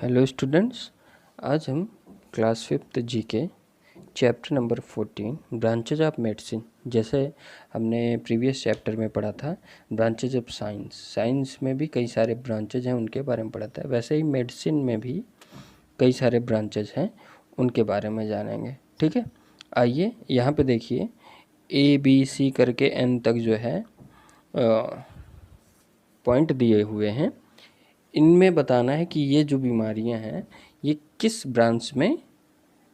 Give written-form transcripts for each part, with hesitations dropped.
Hello students, आज हम class 5th GK chapter number 14 branches of medicine, जैसे हमने प्रीवियस चैप्टर में पढ़ा था ब्रांचेज ऑफ साइंस में भी कई सारे ब्रांचेज हैं, उनके बारे में पढ़ा था। वैसे ही मेडिसिन में भी कई सारे ब्रांचेज हैं, उनके बारे में जानेंगे। ठीक है, आइए यहाँ पे देखिए ABC करके N तक जो है पॉइंट दिए हुए हैं। इनमें बताना है कि ये जो बीमारियां हैं ये किस ब्रांच में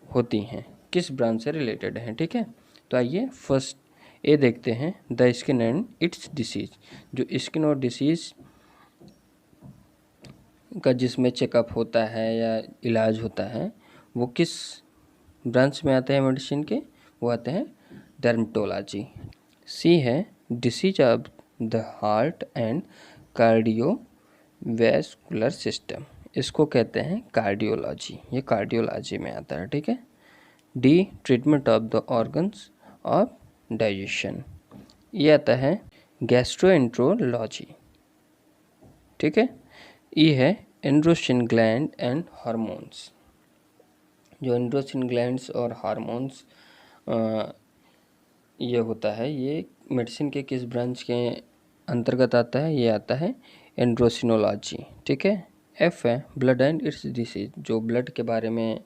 होती हैं, किस ब्रांच से रिलेटेड हैं। ठीक है, तो आइए फर्स्ट ए देखते हैं, the skin and its disease. जो स्किन और डिसीज का जिसमें चेकअप होता है या इलाज होता है वो किस ब्रांच में आते हैं मेडिसिन के, वो आते हैं डर्मेटोलॉजी। सी है disease of the heart and cardio vascular system, इसको कहते हैं कार्डियोलॉजी, ये कार्डियोलॉजी में आता है। ठीक है, D treatment of the organs of digestion, ये आता है गैस्ट्रोएंट्रोलॉजी। ठीक है, ई है एंड्रोसिन ग्लैंड एंड हार्मोन्स। जो एंड्रोसिन ग्लैंड्स और हार्मोन्स ये होता है, ये मेडिसिन के किस ब्रांच के अंतर्गत आता है, ये आता है एंड्रोसिनोलॉजी। ठीक है, एफ है ब्लड एंड इट्स डिसीज, जो ब्लड के बारे में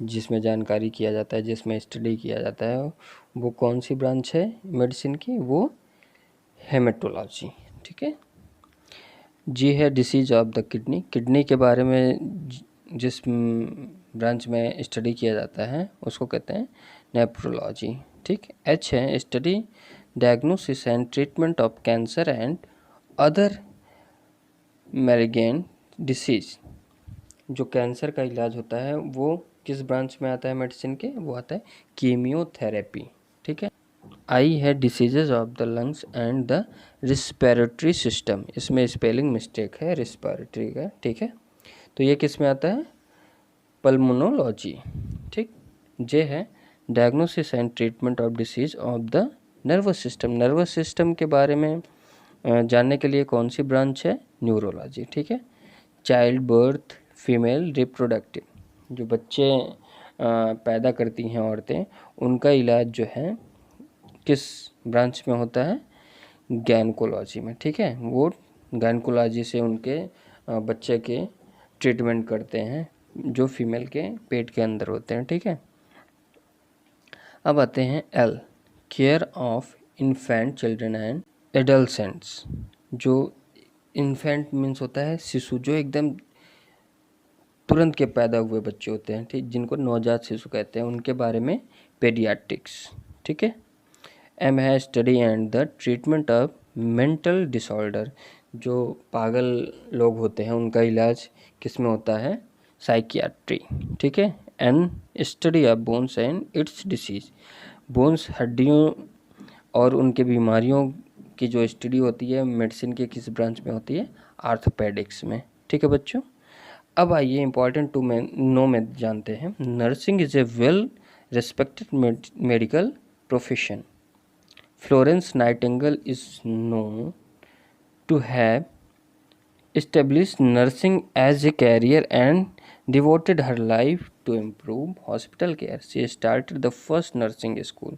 जिसमें जानकारी किया जाता है, जिसमें स्टडी किया जाता है, वो कौन सी ब्रांच है मेडिसिन की, वो हेमेटोलॉजी। ठीक है, जी है disease of the kidney, kidney के बारे में जिस ब्रांच में स्टडी किया जाता है उसको कहते हैं नेफ्रोलॉजी। ठीक, एच है study diagnosis and treatment of cancer and other malignant disease, जो कैंसर का इलाज होता है वो किस ब्रांच में आता है मेडिसिन के, वो आता है कीमियोथेरेपी। ठीक है, आई है diseases of the lungs and the respiratory system, इसमें स्पेलिंग मिस्टेक है, रिस्पिरेटरी का। ठीक है, तो ये किस में आता है, पल्मोनोलॉजी। ठीक, जे है diagnosis and treatment of disease of the nervous system, nervous system के बारे में जानने के लिए कौन सी ब्रांच है, न्यूरोलॉजी। ठीक है, चाइल्ड बर्थ फीमेल रिप्रोडक्टिव, जो बच्चे पैदा करती हैं औरतें, उनका इलाज जो है किस ब्रांच में होता है, गायनेकोलॉजी में। ठीक है, वो गायनेकोलॉजी से उनके बच्चे के ट्रीटमेंट करते हैं जो फीमेल के पेट के अंदर होते हैं। ठीक है, अब आते हैं L, care of infant children and adolescents, जो इन्फेंट मीन्स होता है शिशु, जो एकदम तुरंत के पैदा हुए बच्चे होते हैं, ठीक, जिनको नवजात शिशु कहते हैं, उनके बारे में पेडियाट्रिक्स। ठीक है, एम है study and the treatment of mental disorder, जो पागल लोग होते हैं उनका इलाज किस में होता है, साइकियाट्री। ठीक है, an study of bones and its disease, bones हड्डियों और उनके बीमारियों की जो स्टडी होती है मेडिसिन के किस ब्रांच में होती है, आर्थोपेडिक्स में। ठीक है बच्चों, अब आइए इम्पॉर्टेंट टू नो में जानते हैं, nursing is a well respected medical profession. Florence Nightingale is known to have established nursing as a career and devoted her life to improve hospital care. She started the first nursing school.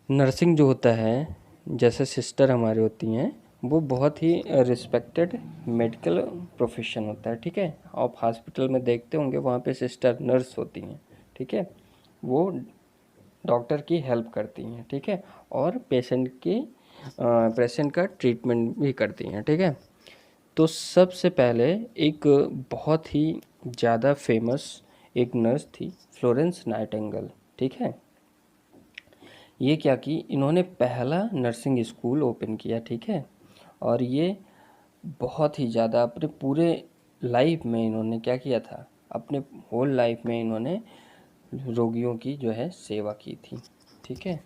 Nursing जो होता है, जैसे sister हमारी होती हैं, वो बहुत ही respected medical profession होता है। ठीक है, आप हॉस्पिटल में देखते होंगे वहाँ पे सिस्टर नर्स होती हैं। ठीक है, वो डॉक्टर की हेल्प करती हैं। ठीक है, और पेशेंट का ट्रीटमेंट भी करती हैं। ठीक है, तो सबसे पहले एक बहुत ही ज़्यादा फेमस एक नर्स थी, फ्लोरेंस नाइटिंगेल। ठीक है, ये क्या की, इन्होंने पहला नर्सिंग स्कूल ओपन किया। ठीक है, और ये बहुत ही ज़्यादा अपने पूरे लाइफ में इन्होंने क्या किया था, अपने होल लाइफ में इन्होंने रोगियों की जो है सेवा की थी। ठीक है,